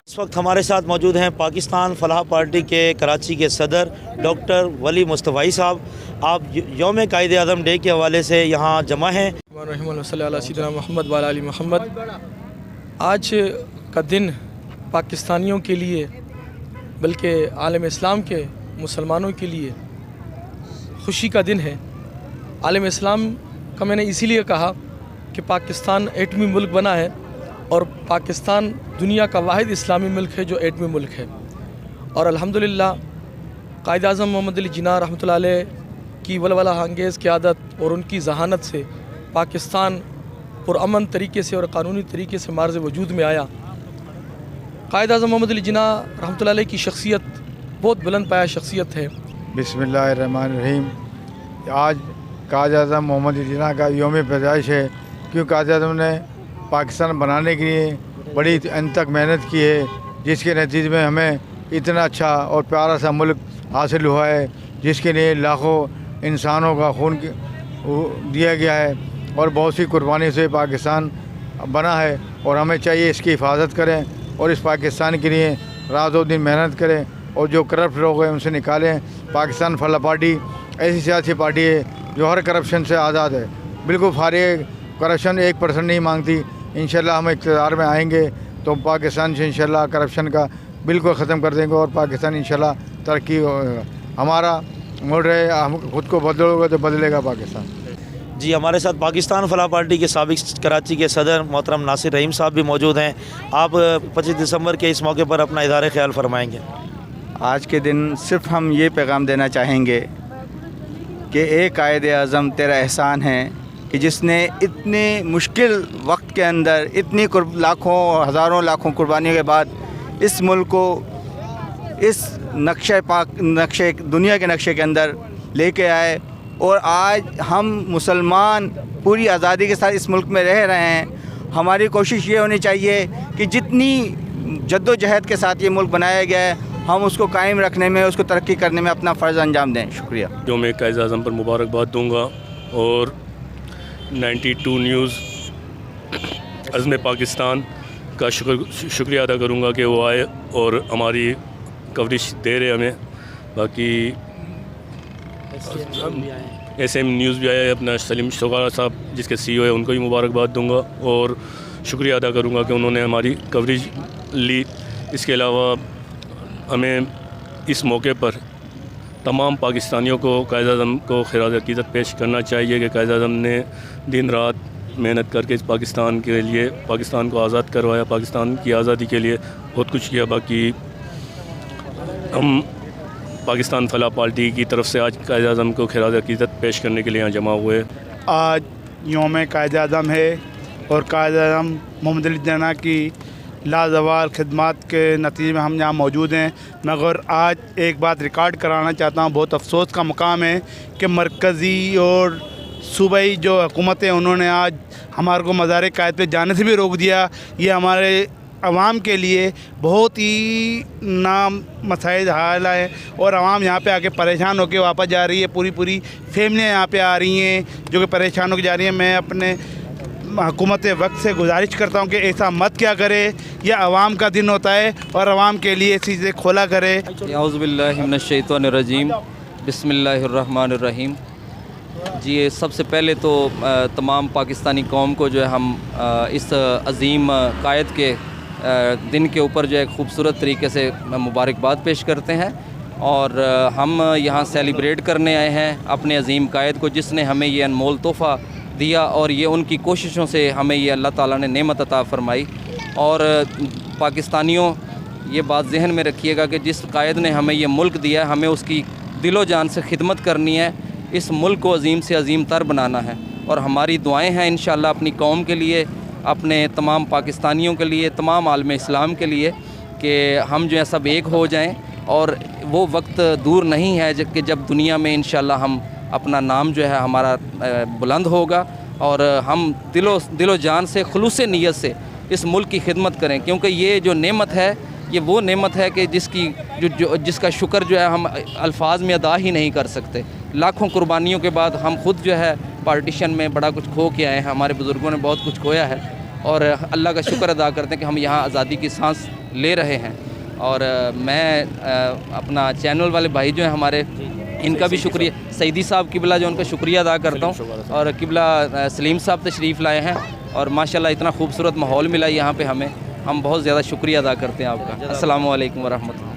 اس وقت ہمارے ساتھ موجود ہیں پاکستان فلاح پارٹی کے کراچی کے صدر ڈاکٹر ولی مصطفی صاحب. آپ یوم قائد اعظم ڈے کے حوالے سے یہاں جمع ہیں. صلی اللہ سیدنا محمد وعلی آل محمد. آج کا دن پاکستانیوں کے لیے بلکہ عالم اسلام کے مسلمانوں کے لیے خوشی کا دن ہے. عالم اسلام کا میں نے اسی لیے کہا کہ پاکستان ایٹمی ملک بنا ہے اور پاکستان دنیا کا واحد اسلامی ملک ہے جو ایٹمی ملک ہے. اور الحمدللہ قائد اعظم محمد علی جناح رحمۃ اللہ علیہ کی ولولہ انگیز قیادت اور ان کی ذہانت سے پاکستان پرامن طریقے سے اور قانونی طریقے سے معرض وجود میں آیا. قائد اعظم محمد علی جناح رحمۃ اللہ علیہ کی شخصیت بہت بلند پایہ شخصیت ہے. بسم اللہ الرحمن الرحیم. آج قائد اعظم محمد علی جناح کا یوم پیدائش ہے، کیوں قائد اعظم نے پاکستان بنانے کے لیے بڑی انت تک محنت کی ہے، جس کے نتیجے میں ہمیں اتنا اچھا اور پیارا سا ملک حاصل ہوا ہے، جس کے لیے لاکھوں انسانوں کا خون دیا گیا ہے اور بہت سی قربانی سے پاکستان بنا ہے. اور ہمیں چاہیے اس کی حفاظت کریں اور اس پاکستان کے لیے رات و دن محنت کریں اور جو کرپٹ لوگ ہیں ان سے نکالیں. پاکستان فلاح پارٹی ایسی سیاسی پارٹی ہے جو ہر کرپشن سے آزاد ہے، بالکل فارغ. کرپشن 1% نہیں مانگتی. انشاءاللہ ہم اقتدار میں آئیں گے تو پاکستان سے انشاءاللہ کرپشن کا بالکل ختم کر دیں گے اور پاکستان انشاءاللہ ترقی ہوگا. ہمارا موڈ ہے ہم خود کو بدلو گے تو بدلے گا پاکستان. جی، ہمارے ساتھ پاکستان فلاح پارٹی کے سابق کراچی کے صدر محترم ناصر رحیم صاحب بھی موجود ہیں. آپ 25 دسمبر کے اس موقع پر اپنا اظہار خیال فرمائیں گے. آج کے دن صرف ہم یہ پیغام دینا چاہیں گے کہ اے قائد اعظم تیرا احسان ہے کہ جس نے اتنے مشکل وقت کے اندر اتنی لاکھوں ہزاروں لاکھوں قربانیوں کے بعد اس ملک کو اس نقشے دنیا کے نقشے کے اندر لے کے آئے. اور آج ہم مسلمان پوری آزادی کے ساتھ اس ملک میں رہ رہے ہیں. ہماری کوشش یہ ہونی چاہیے کہ جتنی جد و جہد کے ساتھ یہ ملک بنایا گیا ہے ہم اس کو قائم رکھنے میں، اس کو ترقی کرنے میں اپنا فرض انجام دیں. شکریہ. جو میں قائد اعظم پر مبارکباد دوں گا اور 92 نیوز عزم پاکستان کا شکریہ ادا کروں گا کہ وہ آئے اور ہماری کوریج دے رہے ہمیں. باقی ایس ایم نیوز بھی آیا ہے، اپنا سلیم شوکارہ صاحب جس کے CEO ہے ان کو بھی مبارکباد دوں گا اور شکریہ ادا کروں گا کہ انہوں نے ہماری کوریج لی. اس کے علاوہ ہمیں اس موقع پر تمام پاکستانیوں کو قائد اعظم کو خراج عقیدت پیش کرنا چاہیے کہ قائد اعظم نے دن رات محنت کر کے اس پاکستان کے لیے پاکستان کو آزاد کروایا، پاکستان کی آزادی کے لیے بہت کچھ کیا. باقی ہم پاکستان فلاح پارٹی کی طرف سے آج قائد اعظم کو خراج عقیدت پیش کرنے کے لیے یہاں جمع ہوئے. آج یوم قائد اعظم ہے اور قائد اعظم محمد علی جناح کی لازوال خدمات کے نتیجے میں ہم یہاں موجود ہیں. مگر آج ایک بات ریکارڈ کرانا چاہتا ہوں، بہت افسوس کا مقام ہے کہ مرکزی اور صوبائی جو حکومت ہے انہوں نے آج ہمارے کو مزار قائد پہ جانے سے بھی روک دیا. یہ ہمارے عوام کے لیے بہت ہی مسائل حال ہے اور عوام یہاں پہ آ کے پریشان ہو کے واپس جا رہی ہے. پوری فیملیاں یہاں پہ آ رہی ہیں جو کہ پریشان ہو کے جا رہی ہیں. میں اپنے حکومت وقت سے گزارش کرتا ہوں کہ ایسا مت کیا کرے. یہ عوام کا دن ہوتا ہے اور عوام کے لیے چیزیں کھولا کرے. اعوذ باللہ من الشیطان الرجیم. بسم اللہ الرحمن الرحیم. جی، سب سے پہلے تو تمام پاکستانی قوم کو جو ہے ہم اس عظیم قائد کے دن کے اوپر جو ہے خوبصورت طریقے سے مبارکباد پیش کرتے ہیں اور ہم یہاں سیلیبریٹ کرنے آئے ہیں اپنے عظیم قائد کو جس نے ہمیں یہ انمول تحفہ دیا اور یہ ان کی کوششوں سے ہمیں یہ اللہ تعالیٰ نے نعمت عطا فرمائی. اور پاکستانیوں یہ بات ذہن میں رکھیے گا کہ جس قائد نے ہمیں یہ ملک دیا ہے ہمیں اس کی دل و جان سے خدمت کرنی ہے، اس ملک کو عظیم سے عظیم تر بنانا ہے. اور ہماری دعائیں ہیں انشاءاللہ اپنی قوم کے لیے، اپنے تمام پاکستانیوں کے لیے، تمام عالم اسلام کے لیے کہ ہم جو ہے سب ایک ہو جائیں. اور وہ وقت دور نہیں ہے کہ جب دنیا میں انشاءاللہ ہم اپنا نام جو ہے ہمارا بلند ہوگا اور ہم دل و جان سے خلوص نیت سے اس ملک کی خدمت کریں. کیونکہ یہ جو نعمت ہے یہ وہ نعمت ہے کہ جس کا شکر جو ہے ہم الفاظ میں ادا ہی نہیں کر سکتے. لاکھوں قربانیوں کے بعد ہم خود جو ہے پارٹیشن میں بڑا کچھ کھو کے آئے ہیں، ہمارے بزرگوں نے بہت کچھ کھویا ہے اور اللہ کا شکر ادا کرتے ہیں کہ ہم یہاں آزادی کی سانس لے رہے ہیں. اور میں اپنا چینل والے بھائی جو ہیں ہمارے ان کا بھی شکریہ, سعیدی صاحب قبلہ جو ان کا شکریہ ادا کرتا ہوں, اور قبلہ سلیم صاحب تشریف لائے ہیں اور ماشاءاللہ اتنا خوبصورت ماحول ملا یہاں پہ ہمیں, ہم بہت زیادہ شکریہ ادا کرتے ہیں آپ کا. السلام علیکم ورحمۃ اللہ.